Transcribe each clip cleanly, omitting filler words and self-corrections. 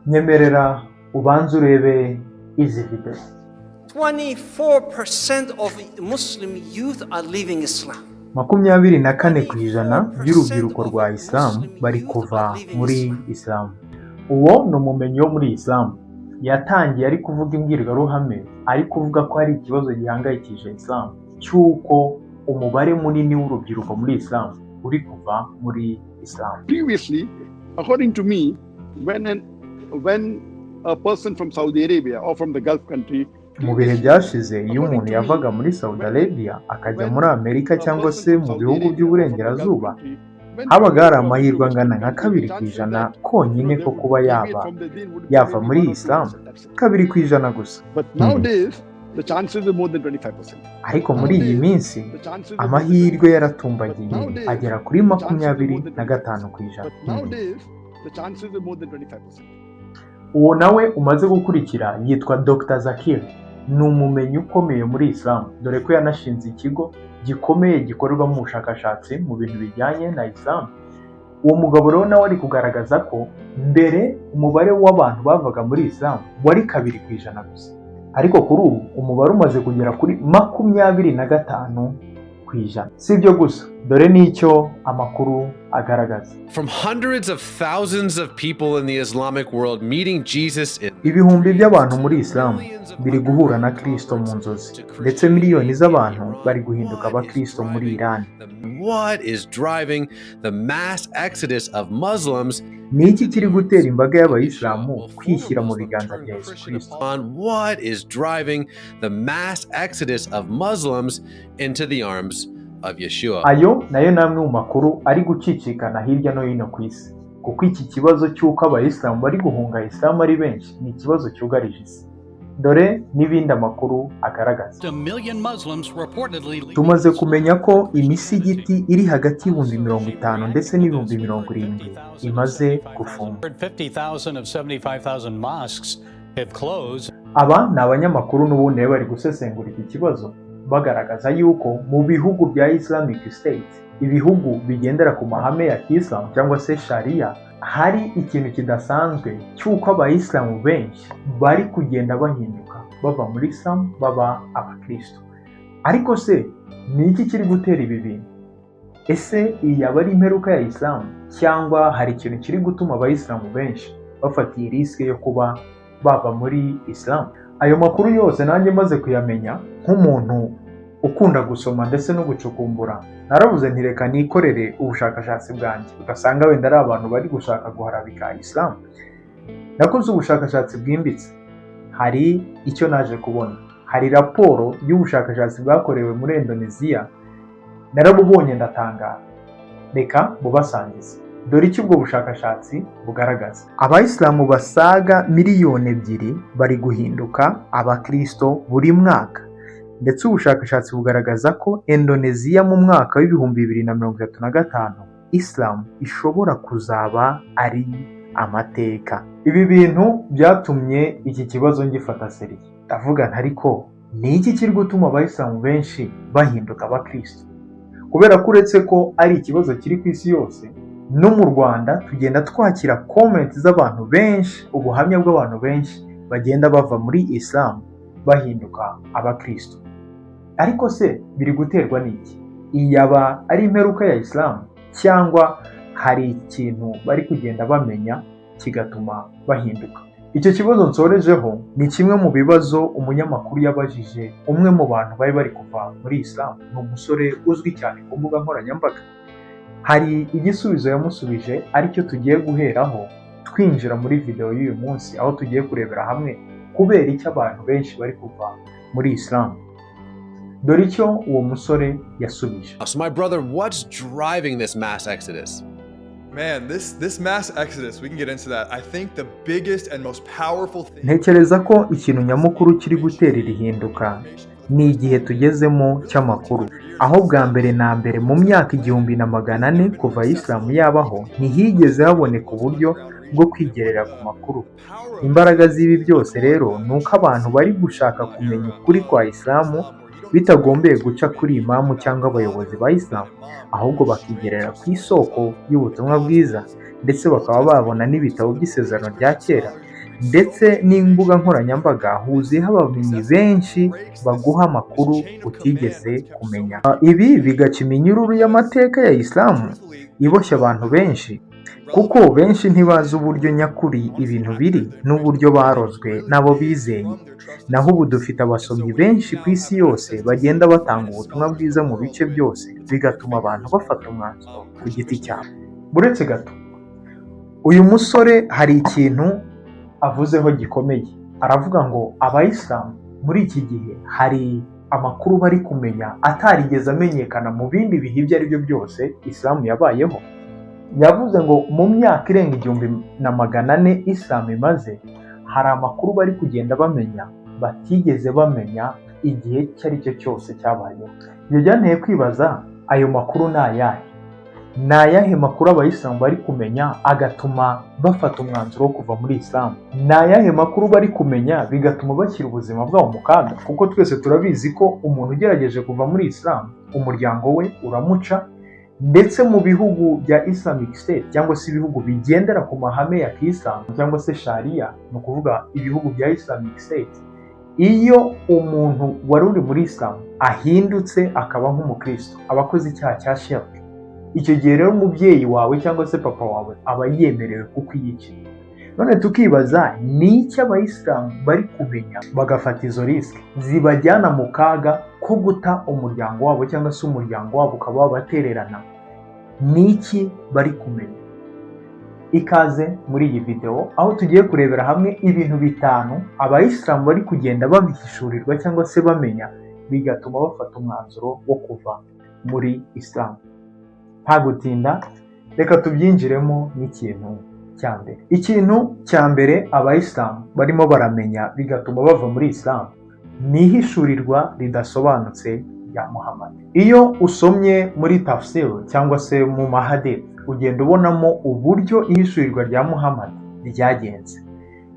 nyemerera ubanze urebe izi video. 24% of Muslim youth are leaving Islam. 24% by'urubyiruko rwa Islam bari kuva muri Islam. Uwo ni umumenyi wo muri Islam yatangiye ari kuvuga imbwirwaruhame, ari kuvuga ko hari ikibazo gihangayikije Islam cy'uko umubare munini w'urubyiruko muri Islam uri kuva muri Islam. Previously, according to me, when a person from Saudi Arabia or from the Gulf country, mu bihe byashize iyo umuntu yavaga muri Saudi Arabia akajya muri Amerika cyangwa se mu bihugu by'uburengerazuba, habaga hari amahirwe angana nka 2% konyine ko kuba yava muri Islam, 2% gusa. But nowadays the chances are more than 25%. Ariko muri iyi minsi amahirwe yaratumbagiye agera kuri 25%. Nowadays the chances are more than 25%. Uwo nawe umaze gukurikira yitwa Dr. Zakir, ni umumenyi ukomeye muri Islam, dore ko yanashinze ikigo gikomeye gikorerwamo ubushakashatsi mu bintu bijyanye na Islam. Uwo mugabo rero nawe ari kugaragaza ko mbere umubare w'abantu bavaga muri Islam wari 2% gusa, ariko kuri ubu umubare umaze kugera kuri 25%. Si ibyo gusa, dore n'icyo amakuru agaragaza. From hundreds of thousands of people in the Islamic world meeting Jesus in ibihumbi by'abantu muri Islam biri guhura na Kristo mu nzozi, ndetse miliyoni z'abantu bari guhinduka abakristo muri Iran. What is driving the mass exodus of Muslims? Ni iki kiri gutera imbaga y'abayisilamu kwishyira mu biganza bya Yesu Kristo? What is driving the mass exodus of Muslims into the arms of Yeshua? Ayo nayo namwe mu makuru ari gucicikana hirya no hino ku isi, kuko iki kibazo cy'uko abayisilamu bari guhunga Islam ari benshi ni ikibazo cyugarije isi. Dore n'ibindi amakuru agaragaza. Tumaze kumenya ko imisigiti iri hagati y'ibihumbi 50 ndetse n'ibihumbi 70 imaze gufungwa. Aba ni abanyamakuru n'ubundi bari gusesengura iki kibazo, bagaragaza yuko mu bihugu bya Islamic State, ibihugu bigendera ku mahame ya Islam cyangwa se Sharia, hari ikintu kidasanzwe cy'uko abayisilamu benshi bari kugenda bahinduka bava muri Islam baba abakristo. Ariko se ni iki kiri gutera ibi bintu? Ese iyi yaba ari imperuka ya Islam cyangwa hari ikintu kiri gutuma abayisilamu benshi bafatiye riske yo kuba bava muri Islam? Ayo makuru yose nanjye maze kuyamenya nk'umuntu ukunda gusoma ndetse no gucukumbura, naravuze ntireka nikorere ubushakashatsi bwanjye, ugasanga wenda ari abantu bari gushaka guharabika Islam. Nakoze ubushakashatsi bwimbitse, hari icyo naje kubona. Hari raporo y'ubushakashatsi bwakorewe muri Indonesia, narabubonye ndatangara, reka bubasangize. Dore icyo ubwo bushakashatsi bugaragaza: abayisilamu basaga 2 miliyoni bari guhinduka abakristo buri mwaka, ndetse ubushakashatsi bugaragaza ko Indonesia mu mwaka w'ibihumbi 2035 Islam ishobora kuzaba ari amateka. Ibi bintu byatumye iki kibazo ngifata seriye, ndavuga ariko ni iki kiri gutuma abayisilamu benshi bahinduka abakristo? Kubera ko uretse ko ari ikibazo kiri ku isi yose, no mu Rwanda tugenda twakira comment z'abantu benshi, ubuhamya bw'abantu benshi bagenda bava muri Islam bahinduka abakristo. Ariko se biri guterwa n'iki? Iyaba ari imperuka ya Islam cyangwa hari ikintu bari kugenda bamenya kigatuma bahinduka? Icyo kibazo nsorejeho ni kimwe mu bibazo umunyamakuru yabajije umwe mu bantu bari kuva muri Islam. Ni umusore uzwi cyane ku mbuga nkoranyambaga. Hari igisubizo yamusubije aricyo tugiye guheraho twinjira muri video y'uyu munsi, aho tugiye kurebera hamwe kubera icyo abantu benshi bari kuva muri Islam. Dore icyo uwo musore yasubije. So my brother, what's driving this mass exodus? Man, this mass exodus, we can get into that. I think the biggest and most powerful thing. Ntekereza ko ikintu nyamukuru kiri gutera irihinduka ni igihe tugezemo cy'amakuru, aho bwa mbere na mbere mu myaka 1400 kuva Islam yabaho ntihigeze haboneka uburyo bwo kwigerera ku makuru. Imbaraga z'ibi byose rero ni uko abantu bari gushaka kumenya ukuri kwa Islam bitagombeye guca kuri imamu cyangwa abayobozi ba Islam, ahubwo bakigerera ku isoko y'ubutumwa bwiza, ndetse bakaba babona n'ibitabo by'isezerano rya kera ndetse n'imbuga nkoranyambaga huzuyeho abamenyi benshi baguha amakuru utigeze kumenya. Ibi bigaca iminyururu y'amateka ya Islam iboshye abantu benshi, kuko benshi ntibazi uburyo nyakuri ibintu biri n'uburyo barozwe n'abo bizeye. Naho ubu dufite abasomyi benshi ku isi yose bagenda batanga ubutumwa bwiza mu bice byose, bigatuma abantu bafata umwanzuro ku giti cyabo. Buretse gato, uyu musore hari ikintu avuzeho gikomeye. Aravuga ngo abayisilamu muri iki gihe hari amakuru bari kumenya atarigeze amenyekana mu bindi bihe ibyo ari byo byose Islam yabayeho. Yavuze ngo mu myaka irenga 1400 Islam imaze, hari amakuru bari kugenda bamenya batigeze bamenya igihe icyo ari cyo cyose cyabayeho. Ibyo byanteye kwibaza, ayo makuru ni ayahe? Ni ayahe makuru abayisilamu bari kumenya agatuma bafata umwanzuro wo kuva muri Islam? Ni ayahe makuru bari kumenya bigatuma bashyira ubuzima bwabo mu kaga? Kuko twese turabizi ko umuntu ugerageje kuva muri Islam, umuryango we uramuca, ndetse mu bihugu bya Islamic State cyangwa se ibihugu bigendera ku mahame ya Islam cyangwa se Sharia, ni ukuvuga ibihugu bya Islamic State, iyo umuntu wari uri muri Islam ahindutse akaba nk'umukristo, aba akoze icyaha cya shirk. Icyo gihe rero umubyeyi wawe cyangwa se papa wawe aba yemerewe kukwiyicira. None tukibaza, ni iki abayisilamu bari kumenya bagafata izo risk zibajyana mu kaga ko guta umuryango wabo cyangwa se umuryango wabo ukaba wabatererana? Ni iki bari kumenya? Ikaze muri iyi video aho tugiye kurebera hamwe ibintu 5 abayisilamu bari kugenda babihishurirwa cyangwa se bamenya bigatuma bafata umwanzuro wo kuva muri Islam. Nta gutinda, reka tubyinjiremo n'ikintu cya mbere. Ikintu cya mbere abayisilamu barimo baramenya bigatuma bava muri Islam ni ihishurirwa ridasobanutse rya Muhammad. Iyo usomye muri tafsir cyangwa se mu mahadith, ugenda ubonamo uburyo ihishurirwa rya Muhammad ryagenze.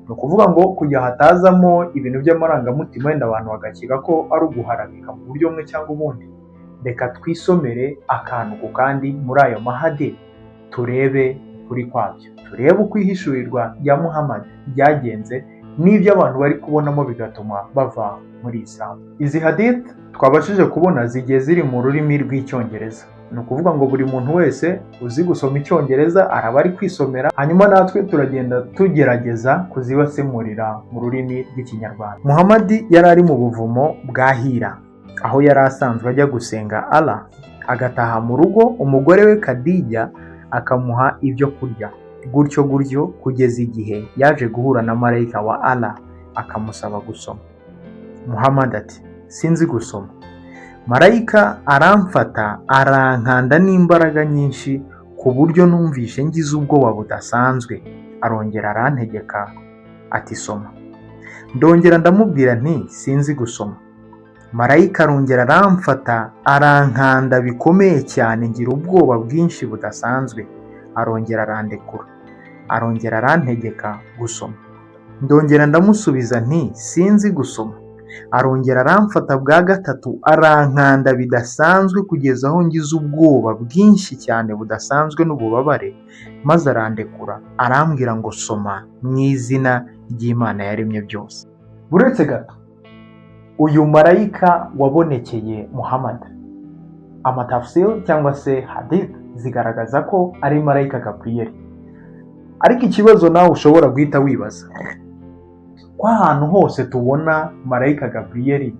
Ni ukuvuga ngo kujya hatazamo ibintu by'amarangamutima wenda abantu bagakeka ko ari uguharabika mu buryo bumwe cyangwa ubundi. Reka twisomere akantu ku kandi muri ayo mahadith, turebe kuri kwabyo, turebe uko ihishurirwa rya Muhammad ryagenze n'ibyo abantu bari kubonamo bigatuma bava muri Islam. Izi hadith twabashije kubona zigiye ziri mu rurimi rw'icyongereza. Ni ukuvuga ngo buri muntu wese uzi gusoma icyongereza araba ari kwisomera, hanyuma natwe turagenda tugerageza kuzibasemurira mu rurimi rw'ikinyarwanda. Muhammad yari ari mu buvumo bwa Hira, aho yari asanzwe ajya gusenga Allah, agataha mu rugo umugore we Khadija akamuha ibyo kurya, gutyo kugeza igihe yaje guhura na marayika wa Allah akamusaba gusoma. Muhammad ati, sinzi gusoma. Marayika aramfata arankanda n'imbaraga nyinshi ku buryo numvishe ngize ubwoba budasanzwe, arongera arantegeka ati soma. Ndongera ndamubwira nti sinzi gusoma. Marayika arongera aramfata arankanda bikomeye cyane, ngira ubwoba bwinshi budasanzwe, arongera arandekura, arongera arantegeka gusoma. Ndongera ndamusubiza nti sinzi gusoma. Arongera aramfata bwa gatatu arankanda bidasanzwe kugeza aho ngize ubwoba bwinshi cyane budasanzwe n'ububabare, maze arandekura arambwira ngo soma mu izina ry'Imana yaremye byose. Buretse gato, uyu marayika wabonekeye Muhammad, amatafsir cyangwa se hadith zigaragaza ko ari marayika Gabriel. Ariko ikibazo nawe ushobora guhita wibaza, kwa ahantu hose tubona marayika Gabriel,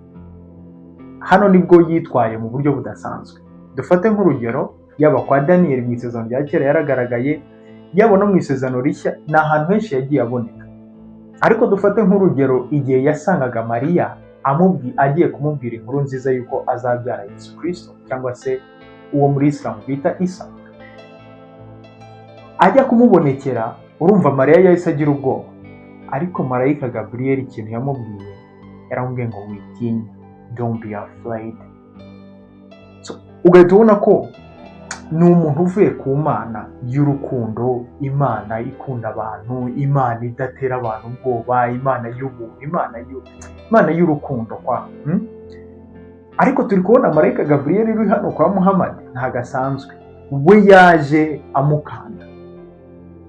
hano nibwo yitwaye mu buryo budasanzwe. Dufate nk'urugero, yaba kwa Daniel mu isezerano rya kera yaragaragaye, yaba no mu isezerano rishya ni ahantu henshi yagiye aboneka. Ariko dufate nk'urugero igihe yasangaga Mariya agiye kumubwira inkuru nziza yuko azabyara Yesu Kristo cyangwa se uwo muri Islam bita Isa. Ajya kumubonekera, urumva Mariya yahise agira ubwoba. Ariko marayika Gabriel ikintu yamubwiye, yaramubwiye ngo witinya, don't be afraid. Ugahita ubona ko ni umuntu uvuye ku Mana y'urukundo, Imana ikunda abantu, Imana idatera abantu ubwoba, Imana y'ubuntu, Imana y'urukundo kwa. Ariko turi kubona marayika Gabriel uri hano kwa Muhammad ntago asanzwe, we yaje amukanda.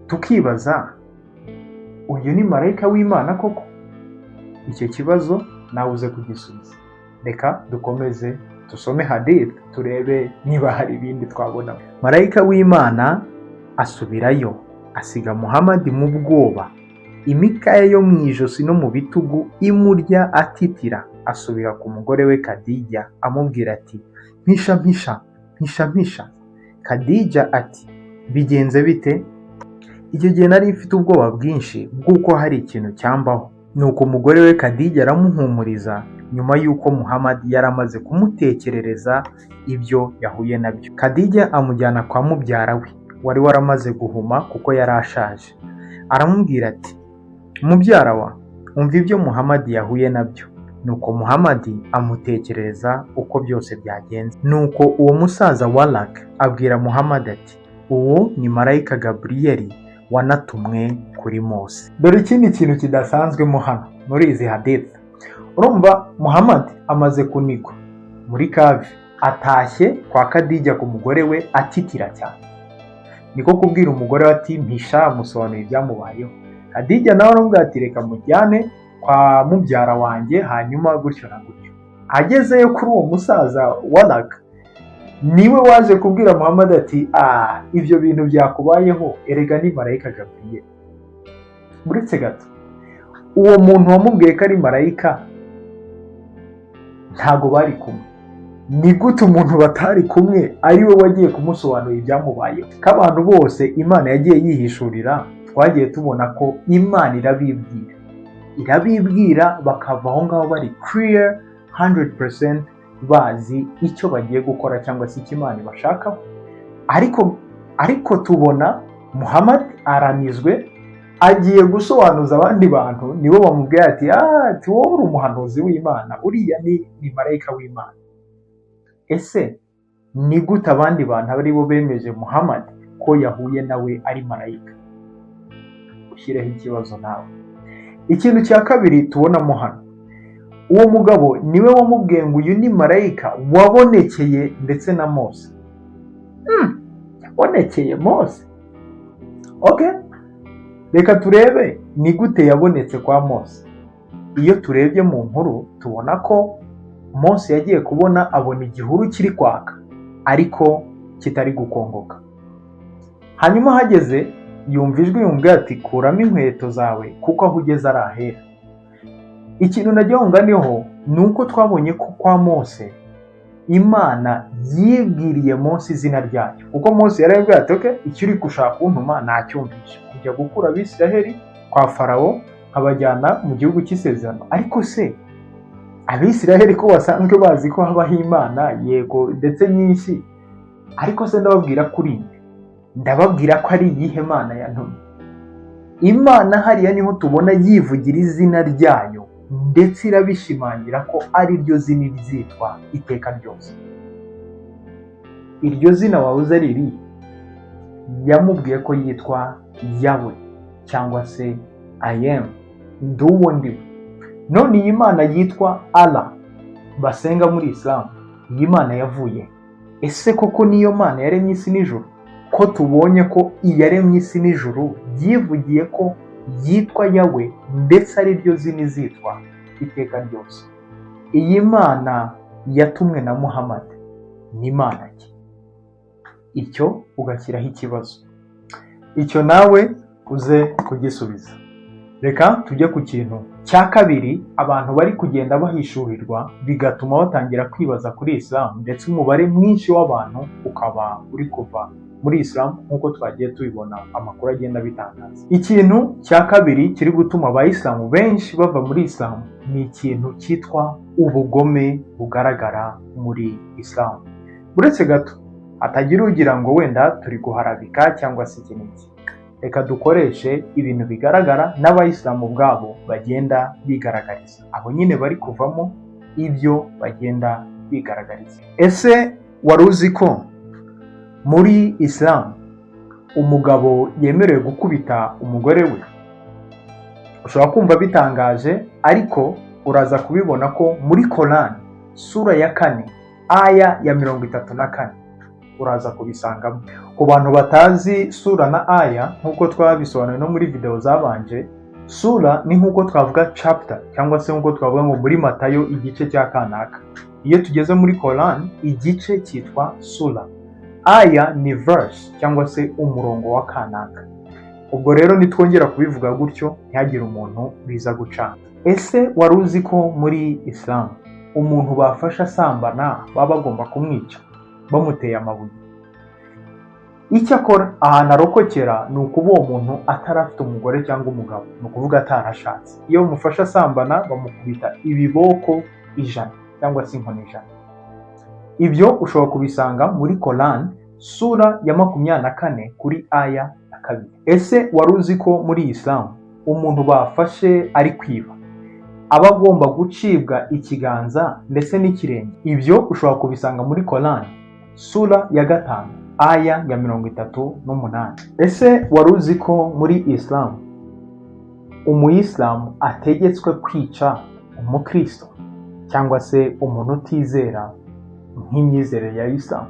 Tukibaza, uyu ni marayika w'Imana koko? Icyo kibazo nawe uze kugisubiza. Reka dukomeze tusome hadith turebe niba hari ibindi twabona. Marayika w'Imana asubirayo asiga Muhammad mu bwoba, imikaya yo mu ijosi no mu bitugu imurya atitira. Asubira ku mugore we Khadija amubwira ati mpisha. Khadija ati bigenze bite? Icyo gihe nari mfite ubwoba bwinshi bw'uko hari ikintu cyambaho. Nuko umugore we Khadija aramuhumuriza nyuma y'uko Muhammad yaramaze kumutekerereza ibyo yahuye nabyo. Khadija amujyana kwa mubyara we wari waramaze guhuma kuko yari ashaje. Aramubwira ati mubyara wa, umva ibyo Muhammad yahuye nabyo. Nuko Muhammad amutekerereza uko byose byagenze. Nuko uwo musaza Waraq abwira Muhammad ati uwo ni marayika Gabriel wanatumwe kuri Mose. Dore ikindi kintu kidasanzwe hano muri izi hadith. Urumva Muhammad amaze kunigwa muri kave, atashye kwa Khadija ku mugore we atitira cyane. Niko kubwira umugore we ati mpisha, amusobanurira ibyamubayeho. Khadija nawe aramubwira ati reka mujyane kwa mubyara wanjye hanyuma gutyo na gutyo. Agezeyo kuri uwo musaza Waraq niwe waje kubwira Muhammad ati ibyo bintu byakubayeho erega ni marayika Gabriel. Buretse gato, uwo muntu wamubwiye ko ari marayika ntago bari kumwe. Ni gute umuntu batari kumwe ari we wagiye kumusobanurira ibyamubayeho? K'abantu bose Imana yagiye yihishurira, twagiye tubona ko Imana irabibwira bakava aho ngaho bari clear 100% bazi icyo bagiye gukora cyangwa se icyo Imana ibashakaho. Ariko tubona Muhammad aranizwe, agiye gusobanuza abandi bantu, nibo bamubwira ati wowe uri umuhanuzi w'Imana, uriya ni marayika w'Imana. Ese ni gute abandi bantu ari bo bemeje Muhammad ko yahuye nawe ari marayika? Ushyireho ikibazo nawe. Ikintu cya kabiri tubonamo hano, uwo mugabo niwe wamubwiye ngo uyu ni marayika wabonekeye ndetse na Mose. Yabonekeye Mose? Okay, reka turebe ni gute yabonetse kwa Mose. Iyo turebye mu nkuru tubona ko Mose yagiye kubona abona igihuru kiri kwaka ariko kitari gukongoka. Hanyuma hageze yumva ijwi yumva ati kuramo inkweto zawe kuko aho ugeze ari ahera. Ikintu najyonganiho ni uko twabonye ko kwa Mose Imana yibwiriye Mose izina ryayo, kuko Mose yarabwiye ati okay, icyo uri gushaka kuntuma nacyumvisha, kujya gukura Abisiraheli kwa Farawo abajyana mu gihugu cy'isezerano. Ariko se Abisiraheli ko basanzwe bazi ko habaho Imana yego ndetse nyinshi, ariko se ndababwira kuri ndababwira ko ari iyihe Mana yantumye? Imana hariya niho tubona yivugira izina ryayo ndetse irabishimangira ko ari ryo zina rizitwa iteka ryose. Iryo zina wabuze riri, yamubwiye ko yitwa Yahweh cyangwa se I am, nduwo ndiwe. None iyi Mana yitwa Allah basenga muri Islam, iyi Mana yavuye? Ese koko niyo Mana yaremye isi n'ijuru? Ko tubonye ko iyaremye isi n'ijuru yivugiye ko yitwa Yahweh ndetse ari ryo zina izitwa iteka ryose. Iyi Mana yatumwe na Muhammad ni Mana ki? Icyo ugashyiraho ikibazo, icyo nawe uze kugisubiza. Reka tujye ku kintu cya kabiri abantu bari kugenda bahishurirwa bigatuma batangira kwibaza kuri Islam, ndetse umubare mwinshi w'abantu ukaba uri kuva muri Islam nk'uko twagiye tubibona amakuru agenda bitangaza. Ikintu cya kabiri kiri gutuma abayisilamu benshi bava muri Islam ni ikintu cyitwa ubugome bugaragara muri Islam. Uretse gato hatagira ugira ngo wenda turi guharabika cyangwa se iki n'iki, reka dukoreshe ibintu bigaragara n'abayisilamu ubwabo bagenda bigaragariza, abo nyine bari kuvamo ibyo bagenda bigaragariza. Ese wari uzi ko muri Islam umugabo yemerewe gukubita umugore we? Ushobora kumva bitangaje, ariko uraza kubibona ko muri Quran sura ya 4 aya ya 34 uraza kubisangamo. Ku bantu batazi sura na aya nk'uko twabisobanuye no muri video zabanje, Sura ni nk'uko twavuga chapter cyangwa se nk'uko twavuga ngo muri Matayo igice cya kanaka. Iyo tugeze muri Quran igice cyitwa sura. Aya ni verse cyangwa se umurongo wa kanaka. Ubwo rero nitwongera kubivuga gutyo ntihagire umuntu biza gucana. Ese wari uzi ko muri Islam umuntu bafasha asambana baba bagomba kumwica bamuteye amabuye? Icyakora ahantu arokokera ni ukuba uwo muntu atarafite umugore cyangwa umugabo, ni ukuvuga atarashatse. Iyo umufasha asambana bamukubita ibiboko 100 cyangwa se inkoni 100. Ibyo ushobora kubisanga muri Quran sura ya 24 kuri aya ya 2. Ese wari uzi ko muri Islam umuntu bafashe ari kwiba aba agomba gucibwa ikiganza ndetse n'ikirenge? Ibyo ushobora kubisanga muri Quran sura ya 5 aya ya 38. Ese wari uzi ko muri Islam umuyisilamu ategetswe kwica umukristo cyangwa se umuntu utizera nk'imyizerere ya Islam?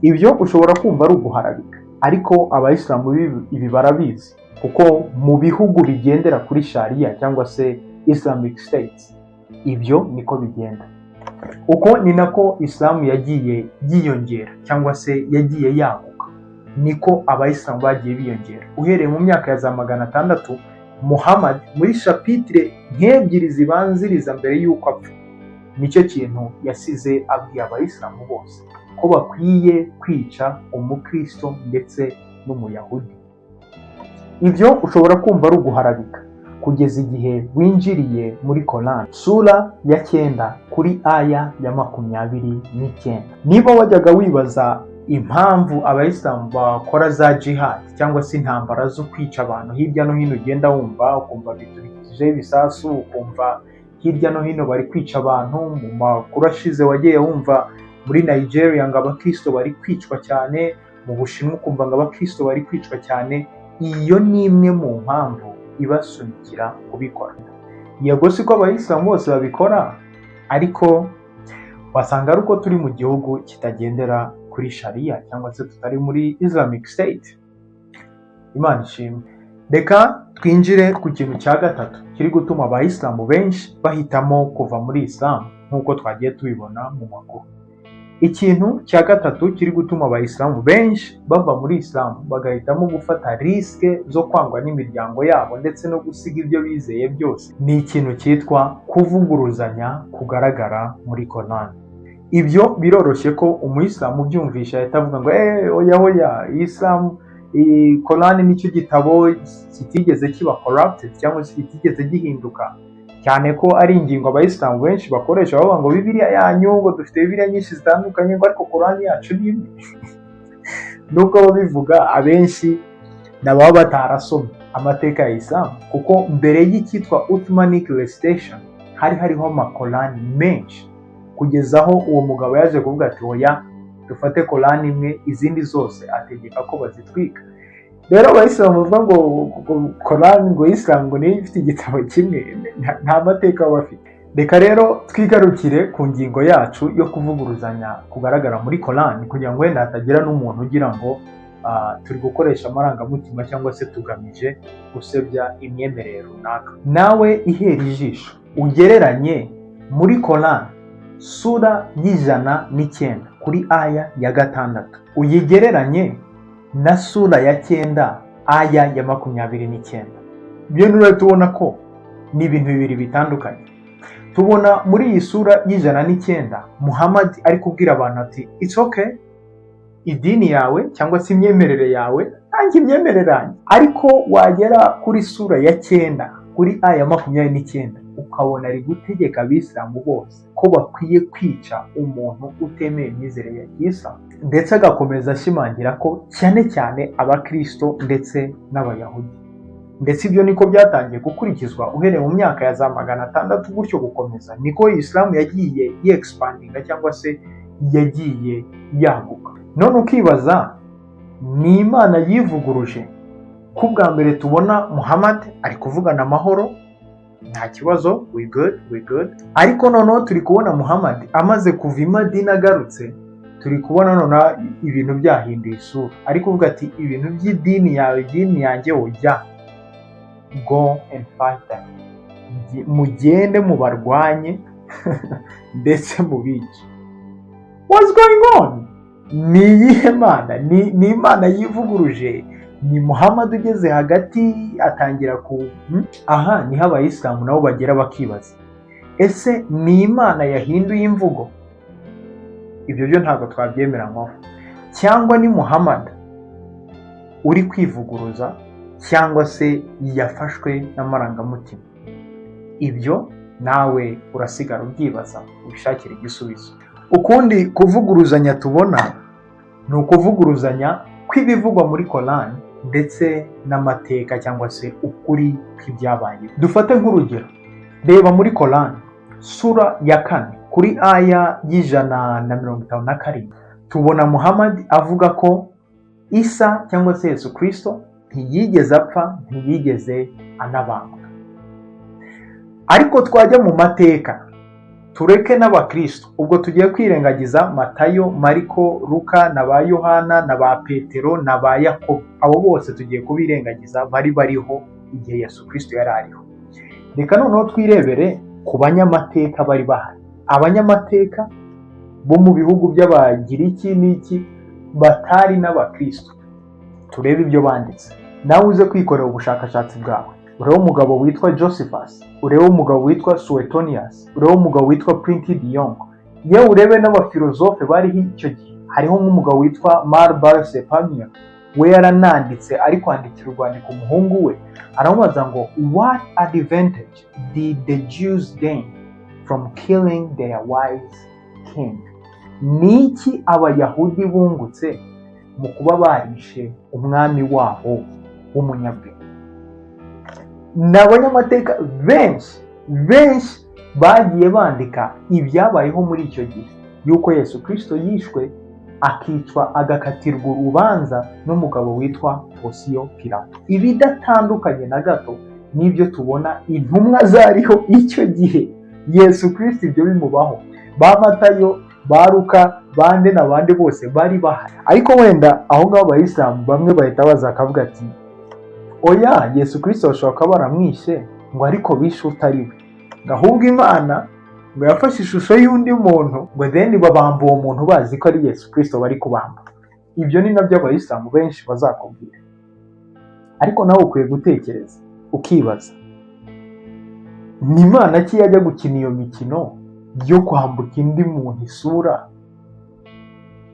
Ibyo ushobora kumva ari uguharabika, ariko abayisilamu ibi barabizi, kuko mu bihugu bigendera kuri Sharia cyangwa se Islamic States ibyo niko bigenda. Uko ni nako Islam yagiye yiyongera cyangwa se yagiye yaguka, niko abayisilamu bagiye biyongera. Uhereye mu myaka ya za 600 Muhammad muri chapitre nk'ebyiri zibanziriza mbere y'uko apfa nicyo kintu yasize abwiye abayisilamu bose, ko bakwiye kwica umukristo ndetse n'umuyahudi. Ibyo ushobora kumva ari uguharabika kugeza igihe winjiriye muri Quran sura ya 9 kuri aya ya 29. Niba wajyaga wibaza impamvu abayisilamu bakora za jihad cyangwa se intambara zo kwica abantu hirya no hino, ugenda wumva ukumva biturikije ibisasu, ukumva hirya no hino bari kwica abantu, mu makuru ashize wagiye wumva muri Nigeria ngo abakristo bari kwicwa cyane, mu Bushinwa ukumva ngo abakristo bari kwicwa cyane. Iyo ni imwe mu mpamvu ibasunikira kubikora. Yego siko abayisilamu bose babikora, ariko wasanga ari uko turi mu gihugu kitagendera kuri Sharia cyangwa se tutari muri Islamic State. Imana ishimwe. Reka twinjire ku kintu cya gatatu kiri gutuma abayisilamu benshi bahitamo kuva muri Islam nk'uko twagiye tubibona mu makuru. Ikintu cya gatatu kiri gutuma abayisilamu benshi bava muri Islam bagahitamo gufata riske zo kwangwa n'imiryango yabo ndetse no gusiga ibyo bizeye byose ni ikintu cyitwa kuvuguruzanya kugaragara muri Quran. Ibyo biroroshye ko umuyisilamu byumvisha ahita avuga ngo oya Islam Quran nicyo gitabo kitigeze kiba corrupted cyangwa se kitigeze gihinduka, cyane ko ari ingingo abayisilamu benshi bakoresha bavuga ngo Bibiliya yanyu ngo dufite Bibiliya nyinshi zitandukanye ngo ariko Quran yacu ni imwe. Nubwo babivuga abenshi nababa batarasomye amateka ya Islam, kuko mbere y'icyitwa Uthmanic Restoration hari hariho amakorani menshi, kugeza aho uwo mugabo yaje kuvuga ati oya dufate Quran imwe, izindi zose ategeka ko bazitwika. Rero abayisilamu bavuga ngo Quran ngo Islam ngo niyo ifite igitabo kimwe, nta mateka bafite. Reka rero twigarukire ku ngingo yacu yo kuvuguruzanya kugaragara muri Quran, kugira ngo wenda hatagira n'umuntu ugira ngo turi gukoresha amarangamutima cyangwa se tugamije gusebya imyemerere runaka. Nawe ihera ijisho ugereranye muri Quran sura y'109 kuri aya ya 6, uyigereranye na sura ya 9 aya ya 29. Ibyo nure tubona ko ni ibintu bibiri bitandukanye. Tubona muri iyi sura y'109 Muhammad ari kubwira abantu ati it's okay, idini yawe cyangwa se imyemerere yawe nanjye imyemerere yanjye. Ariko wagera kuri sura ya 9 kuri aya 29 ukabona ari gutegeka abisilamu bose ko bakwiye kwica umuntu utemeye imyizerere ya Islam, ndetse agakomeza ashimangira ko cyane cyane abakristo ndetse n'abayahudi. Ndetse ibyo niko byatangiye gukurikizwa uhereye mu myaka ya za 600 gutyo gukomeza, niko Islam yagiye expandinga cyangwa se yagiye yaguka. None ukibaza ni Imana yivuguruje ko bwa mbere tubona Muhammad ari kuvugana amahoro, nta kibazo, we good. Ariko noneho turi kubona Muhammad amaze kuva i Madina agarutse, turi kubona noneho ibintu byahinduye isura. Ari kuvuga ati ibintu by'idini yawe, idini yanjye ujya go and fight them. Mugende mubarwanye ndetse mubice. What's going on? Ni iyihe mana? Ni imana yivuguruje? Ni Muhammad ugeze hagati atangira aha niho abayisilamu nabo bagera bakibaza, ese ni imana yahinduye imvugo? Ibyo byo ntabwo twabyemeranywaho. Cyangwa ni Muhammad uri kwivuguruza, cyangwa se yafashwe n'amarangamutima? Ibyo nawe urasigara ubyibaza, ubishakira igisubizo. Ukundi kuvuguruzanya tubona ni ukuvuguruzanya kw'ibivugwa muri Quran ndetse n'amateka cyangwa se ukuri kw'ibyabaye. Dufate nk'urugero, reba muri Quran sura ya 4 kuri aya y'157 tubona Muhammad avuga ko Isa cyangwa se Yesu Kristo ntiyigeze apfa, ntiyigeze anabambwa. Ariko twajya mu mateka, tureke n'abakristo, ubwo tugiye kwirengagiza Matayo, Mariko, Luka na ba Yohana na ba Petero na ba Yakobo. Abo bose tugiye kubirengagiza, bari bariho igihe Yesu Kristo yari ariho. Reka noneho twirebere ku banyamateka bari bahari. Abanyamateka bo mu bihugu by'Abagiriki n'iki batari n'abakristo. Turebe ibyo banditse, nawe uze kwikorera ubushakashatsi bwawe. Urebe umugabo witwa Josephus, urebe umugabo witwa Suetonius, urebe umugabo witwa Prince de Jong, yewe urebe n'abafilozofe bariho icyo gihe. Hariho nk'umugabo witwa Marbar Sepamia, we yarananditse ari kwandikira urwandiko umuhungu we, aramubaza ngo what advantage did the Jews gain from killing their wise king? Niki abayahudi bungutse mu kuba barishe umwami wabo w'umunyabwenge? N'abanyamateka benshi bagiye bandika ibyabayeho muri icyo gihe, yuko Yesu Kristo yishwe akicwa agakatirwa urubanza n'umugabo witwa Pontius Pilato. Ibidatandukanye na gato n'ibyo tubona intumwa zariho icyo gihe Yesu Kristo ibyo bimubaho. Ba Matayo, ba Luka, bande n'abandi bose bari bahari. Ariko wenda aho ngaho abayisilamu bamwe bahita baza akavuga ati oya, Yesu Kristo bashobora kuba baramwishe ngo ariko bishe utari we, ahubwo Imana ngo yafashe ishusho y'undi muntu ngo then babamba uwo muntu bazi ko ari Yesu Kristo bari kubamba. Ibyo ni nabyo abayisilamu benshi bazakubwira. Ariko nawe ukwiye gutekereza ukibaza, ni Imana ki yajya gukina iyo mikino yo kwambuka indi muntu isura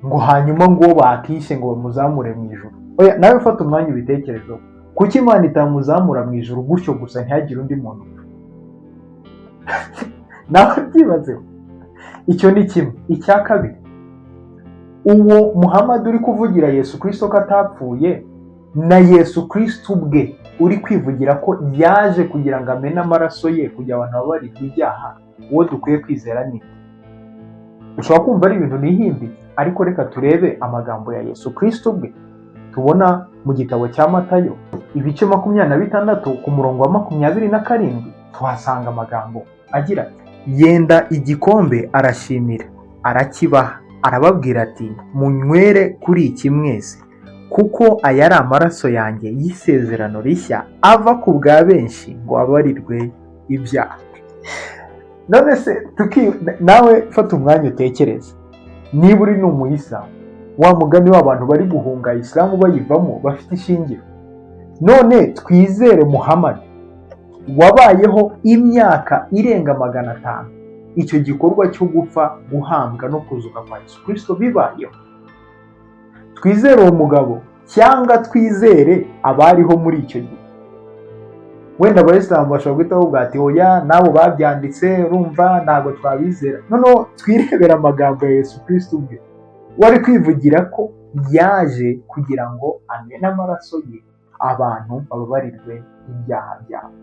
ngo hanyuma ngo bakishe ngo bamuzamure mu ijuru? Oya, nawe fata umwanya ubitekerezo. Kuki Imana itamuzamura mu ijuru gutyo gusa ntihagire undi muntu? Nawe byibazeho. Icyo ni kimwe. Icya kabiri, uwo Muhammad uri kuvugira Yesu Kristo ko atapfuye, na Yesu Kristo ubwe uri kwivugira ko yaje kugira ngo amene amaraso ye kugira abantu babarirwe ibyaha, uwo dukwiye kwizera ni? Ushobora kumva ari ibintu nihimbi, ariko reka turebe amagambo ya Yesu Kristo ubwe. Tubona mu gitabo cya Matayo ibice 26 ku murongo wa 27 tuhasanga amagambo agira ati, yenda igikombe arashimira, arakibaha, arababwira ati munywere kuri iki mwese, kuko aya ari amaraso yanjye y'isezerano rishya ava ku bwa benshi ngo abarirwe ibyaha. None se nawe fata umwanya utekereza, niba uri n'umuyisilamu, wa mugani w'abantu bari guhunga Isilamu bayivamo bafite ishingiro, none twizere Muhammad wabayeho imyaka irenga 500 icyo gikorwa cyo gupfa, guhambwa no kuzuka kwa Yesu Kristo bibayeho. Twizere uwo mugabo cyangwa twizere abariho muri icyo gihe? Wenda abayisilamu bashobora guhita bavuga ati oya, nabo babyanditse urumva ntabwo twabizera. Noneho twirebera amagambo ya Yesu Kristo ubwe wari kwivugira ko yaje kugira ngo amene amaraso ye abantu bababarirwe ibyaha byabo.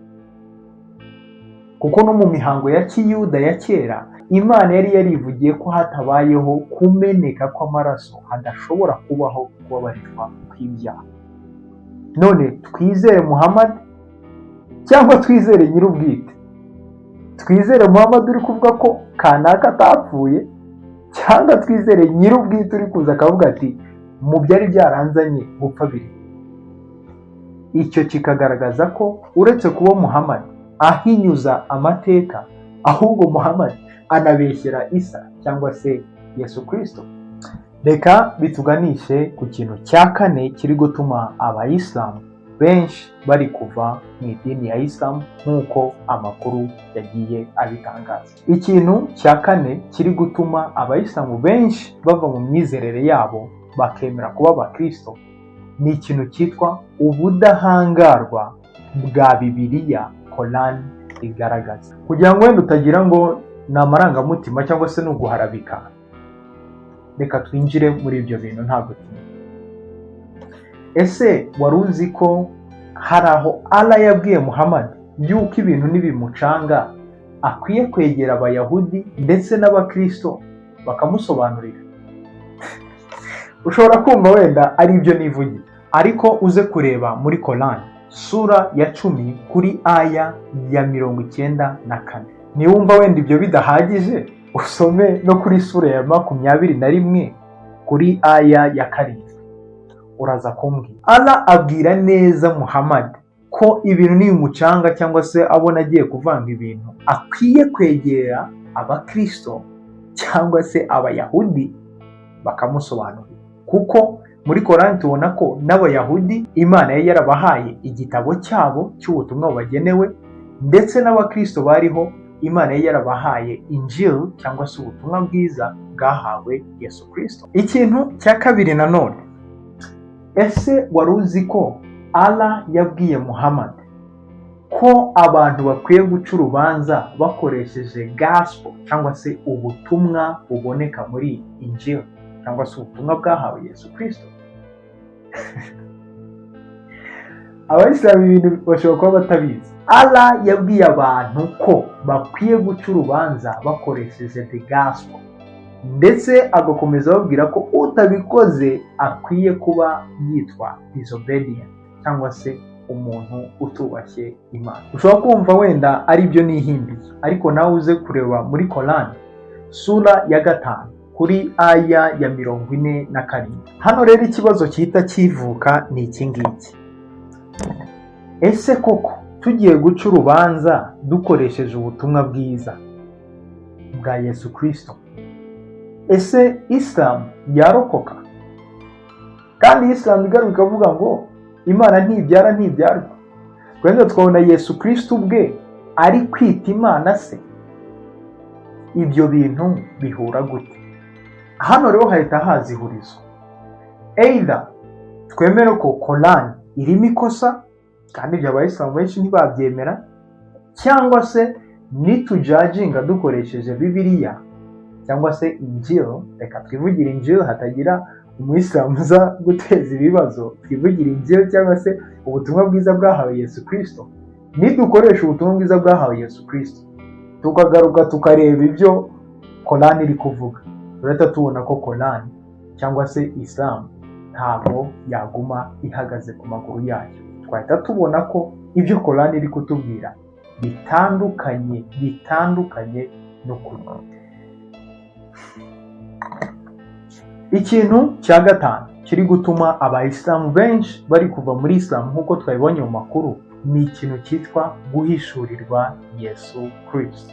Kuko no mu mihango ya Kiyuda ya kera, Imana yari yarivugiye ko hatabayeho kumeneka kw'amaraso hadashobora kubaho kubabarirwa kw'ibyaha. None twizere Muhammad cyangwa twizere nyir'ubwite? Twizere Muhammad uri kuvuga ko kanaka atapfuye, cyangwa twizere nyir'ubwite uri kuza akavuga ati mu byari byaranzanye gupfa biri? icyo kikagaragaza ko uretse kuba Muhammad ahinyuza amateka, ahubwo Muhammad anabeshyera Isa cyangwa se Yesu Kristo. Reka bituganishe ku kintu cya kane kiri gutuma abayisilamu benshi bari kuva mu idini ya Islam nk'uko amakuru yagiye abitangaza. Ikintu cya kane kiri gutuma abayisilamu benshi bava mu myizerere yabo bakemera kuba abakristo ni ikintu cyitwa ubudahangarwa bwa Bibiliya Quran igaragaza. Kugira ngo wenda utagira ngo ni amarangamutima cyangwa se ni uguharabika, reka twinjire muri ibyo bintu ntabwo tinye. Ese wari uzi ko hari aho Allah yabwiye Muhammad yuko ibintu nibimucanga akwiye kwegera abayahudi ndetse n'abakristo bakamusobanurira? Ushobora kumva wenda ari ibyo nivugiye, ariko uze kureba muri Quran sura ya 10 kuri aya ya 94. Niwumva wenda ibyo bidahagije, usome no kuri sura ya 21 kuri aya ya 7. Uraza kumbwira Allah abwira neza Muhammad ko ibintu nibimucanga cyangwa se abona agiye kuvanga ibintu akwiye kwegera abakristo cyangwa se abayahudi bakamusobanurira. Kuko muri Quran tubona ko n'abayahudi Imana yari yarabahaye igitabo cyabo cy'ubutumwa bagenewe, ndetse n'abakristo bariho Imana yari yarabahaye Injil cyangwa se ubutumwa bwiza bwahawe Yesu Kristo. Ikintu cya kabiri nanone, ese wari uzi ko Allah yabwiye Muhammad ko abantu bakwiye guca urubanza bakoresheje gospel cyangwa se ubutumwa buboneka muri Injil cyangwa se ubutumwa bwahawe Yesu Kristo? Abayisilamu ibintu bashobora kuba batabizi. Allah yabwiye abantu ko bakwiye guca urubanza bakoresheje the gospel, ndetse agakomeza babwira ko utabikoze akwiye kuba yitwa disobedient cyangwa se umuntu utubashye Imana. Ushobora kumva wenda ari byo nihimbiye, ariko nawe uze kureba muri Quran sura ya 5 kuri aya ya 47. Hano rero ikibazo cyita kivuka ni iki ngiki: ese koko tugiye guca urubanza dukoresheje ubutumwa bwiza bwa Yesu Kristo, ese Islam yarokoka? Kandi Islam igaruka avuga ngo Imana ntibyara ntibyarwa. Kwenda twabona Yesu Kristo ubwe ari kwita Imana se. Ibyo bintu bihura gute? Hano rero hahita haza ihurizo. Either twemere ko Quran irimo ikosa kandi ibyo abayisilamu benshi ntibabyemera, cyangwa se nitujajinga dukoresheje Bibiliya cyangwa se Injil. Reka twivugire Injil hatagira umuyisilamu uza guteza ibibazo. Twivugire Injil cyangwa se ubutumwa bwiza bwahawe Yesu Kristo. Nidukoresha ubutumwa bwiza bwahawe Yesu Kristo tukagaruka tukareba ibyo Quran iri kuvuga, uretse tubona ko Quran cyangwa se Islam ntabwo yaguma ihagaze ku maguru yayo. Twahita tubona ko ibyo Quran iri kutubwira bitandukanye n'ukuri. Ikintu cya gatanu kiri gutuma abayisilamu benshi bari kuva muri Islam nk'uko twabibonye mu makuru ni ikintu cyitwa guhishurirwa Yesu Kristo.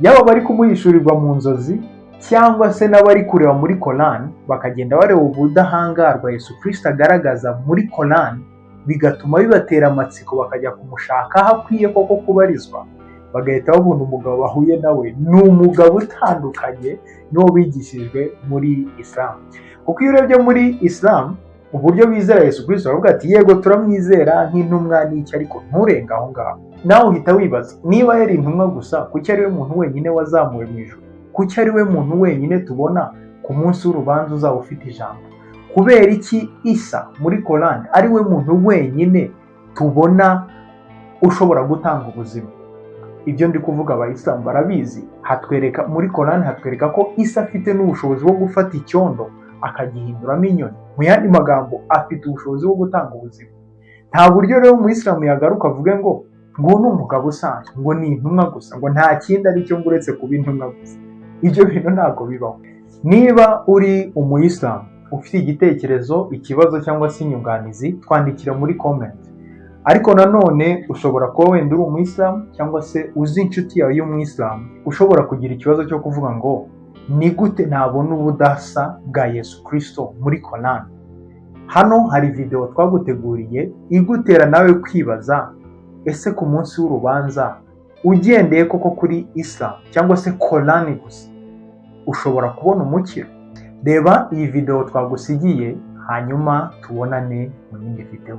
Yaba bari kumuhishurirwa mu nzozi cyangwa se n'abari kureba muri Quran bakagenda bareba ubudahangarwa Yesu Kristo agaragaza muri Quran, bigatuma bibatera amatsiko bakajya kumushaka aho akwiye koko kubarizwa, bagahita babona umugabo bahuye nawe ni umugabo utandukanye n'uwo bigishijwe muri Islam. Kuko iyo urebye muri Islam uburyo bizera Yesu Kristo baravuga ati yego turamwizera nk'intumwa n'iki, ariko nturenga aho ngaho. Nawe uhita wibaza, niba yari intumwa gusa, kuki ari we muntu wenyine wazamuwe mu ijuru? Kuki ari we muntu wenyine tubona ku munsi w'urubanza uzaba ufite ijambo? Kubera iki Isa muri Quran ari we muntu wenyine tubona ushobora gutanga ubuzima? Ibyo ndi kuvuga abayisilamu barabizi. Hatwereka muri Quran hatwereka ko Isa afite n'ubushobozi bwo gufata icyondo akagihinduramo inyoni. Mu yandi magambo afite ubushobozi bwo gutanga ubuzima. Nta buryo rero umuyisilamu yagaruka avuge ngo ni umugabo usanzwe, ngo ni intumwa gusa, ngo nta kindi ari cyo nguretse kuba intumwa gusa. Ibyo bintu ntabwo bibaho. Niba uri umuyisilamu ufite igitekerezo, ikibazo cyangwa se inyunganizi, twandikira muri comment. ariko nanone ushobora kuba wenda uri umuyisilamu cyangwa se uzi inshuti yawe y'umuyisilamu ushobora kugira ikibazo cyo kuvuga ngo ni gute nabona ubudasa bwa Yesu Kristo muri Korani. Hano hari video twaguteguriye igutera nawe kwibaza, ese ku munsi w'urubanza ugendeye koko kuri Islam cyangwa se Korani gusa ushobora kubona umukiro? Reba iyi video twagusigiye hanyuma tubonane mu yindi video.